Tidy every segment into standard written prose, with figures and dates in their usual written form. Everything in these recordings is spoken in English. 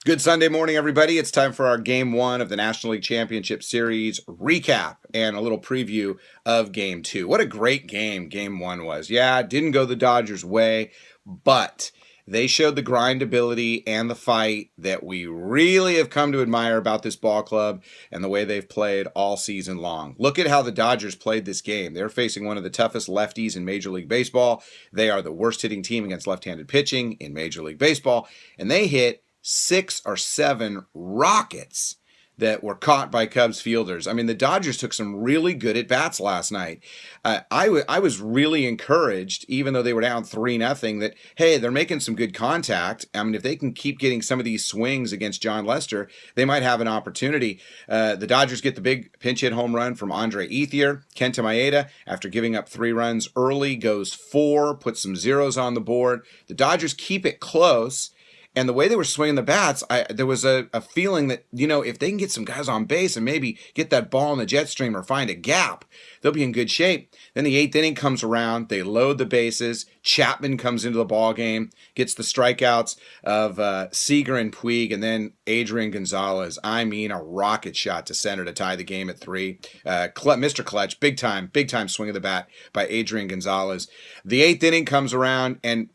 Good Sunday morning, everybody. It's time for our Game 1 of the National League Championship Series recap and a little preview of Game 2. What a great game Game 1 was. Yeah, it didn't go the Dodgers' way, but they showed the grindability and the fight that we really have come to admire about this ball club and the way they've played all season long. Look at how the Dodgers played this game. They're facing one of the toughest lefties in Major League Baseball. They are the worst hitting team against left-handed pitching in Major League Baseball, and they hit 6 or 7 rockets that were caught by Cubs fielders. I mean, the Dodgers took some really good at-bats last night. I was really encouraged, even though they were down 3-0, that, hey, they're making some good contact. I mean, if they can keep getting some of these swings against John Lester, they might have an opportunity. The Dodgers get the big pinch hit home run from Andre Ethier. Kenta Maeda, after giving up 3 runs early, goes 4, puts some zeros on the board. The Dodgers keep it close. And the way they were swinging the bats, there was a feeling that, if they can get some guys on base and maybe get that ball in the jet stream or find a gap, they'll be in good shape. Then the 8th inning comes around. They load the bases. Chapman comes into the ball game, gets the strikeouts of Seager and Puig, and then Adrian Gonzalez. I mean, a rocket shot to center to tie the game at 3. Mr. Clutch, big time swing of the bat by Adrian Gonzalez. The 8th inning comes around, and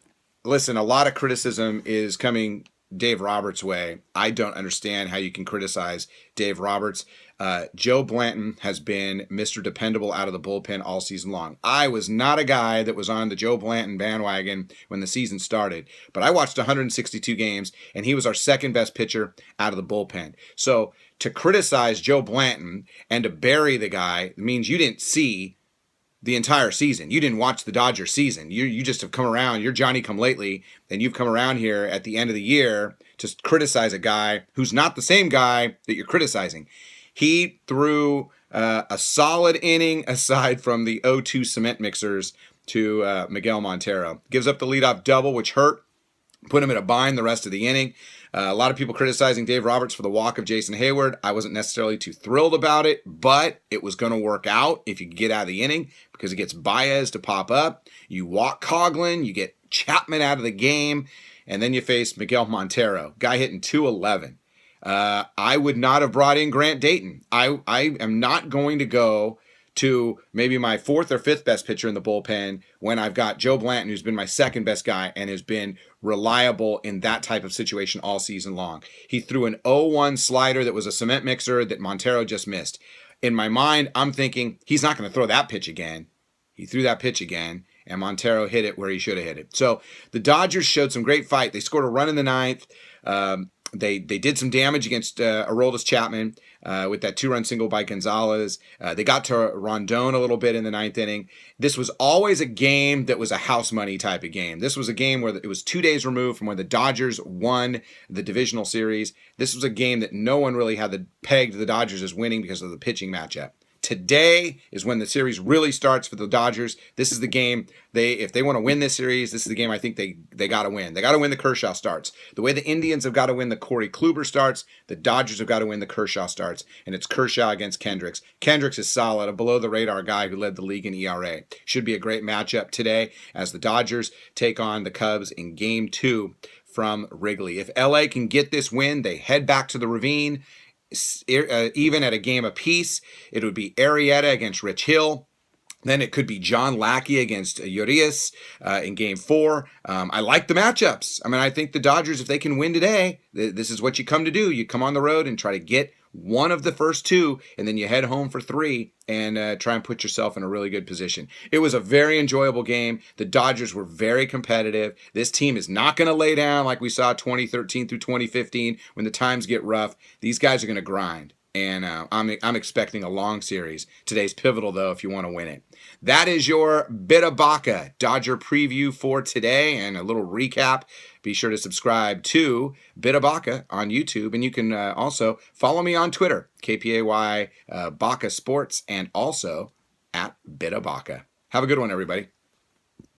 listen, a lot of criticism is coming Dave Roberts' way. I don't understand how you can criticize Dave Roberts. Joe Blanton has been Mr. Dependable out of the bullpen all season long. I was not a guy that was on the Joe Blanton bandwagon when the season started, but I watched 162 games, and he was our second best pitcher out of the bullpen. So to criticize Joe Blanton and to bury the guy means you didn't see the entire season. You didn't watch the Dodgers season. You just have come around. You're Johnny come lately, and you've come around here at the end of the year to criticize a guy who's not the same guy that you're criticizing. He threw a solid inning aside from the 0-2 cement mixers to Miguel Montero. Gives up the leadoff double, which hurt. Put him in a bind the rest of the inning. A lot of people criticizing Dave Roberts for the walk of Jason Hayward. I wasn't necessarily too thrilled about it, but it was going to work out if you could get out of the inning because it gets Baez to pop up. You walk Coughlin, you get Chapman out of the game, and then you face Miguel Montero, guy hitting .211. I would not have brought in Grant Dayton. I am not going to go to maybe my 4th or 5th best pitcher in the bullpen when I've got Joe Blanton, who's been my 2nd best guy and has been reliable in that type of situation all season long. He threw an 0-1 slider that was a cement mixer that Montero just missed. In my mind, I'm thinking he's not going to throw that pitch again. He threw that pitch again, and Montero hit it where he should have hit it. So the Dodgers showed some great fight. They scored a run in the 9th. They did some damage against Aroldis Chapman with that 2-run single by Gonzalez. They got to Rondon a little bit in the 9th inning. This was always a game that was a house money type of game. This was a game where it was 2 days removed from when the Dodgers won the divisional series. This was a game that no one really had pegged the Dodgers as winning because of the pitching matchup. Today is when the series really starts for the Dodgers. This is the game if they want to win this series, this is the game I think they got to win. They got to win the Kershaw starts. The way the Indians have got to win the Corey Kluber starts, the Dodgers have got to win the Kershaw starts, and it's Kershaw against Kendricks. Kendricks is solid, a below-the-radar guy who led the league in ERA. Should be a great matchup today as the Dodgers take on the Cubs in Game 2 from Wrigley. If LA can get this win, they head back to the Ravine. Even at a game apiece, it would be Arrieta against Rich Hill. Then it could be John Lackey against Urias in Game 4. I like the matchups. I mean, I think the Dodgers, if they can win today, this is what you come to do. You come on the road and try to get one of the first 2, and then you head home for 3 and try and put yourself in a really good position. It was a very enjoyable game. The Dodgers were very competitive. This team is not going to lay down like we saw 2013 through 2015 when the times get rough. These guys are going to grind. And I'm expecting a long series. Today's pivotal, though, if you want to win it. That is your Bit-A-Baca Dodger preview for today and a little recap. Be sure to subscribe to Bit-A-Baca on YouTube. And you can also follow me on Twitter, KPAY Baca Sports, and also at Bit-A-Baca. Have a good one, everybody.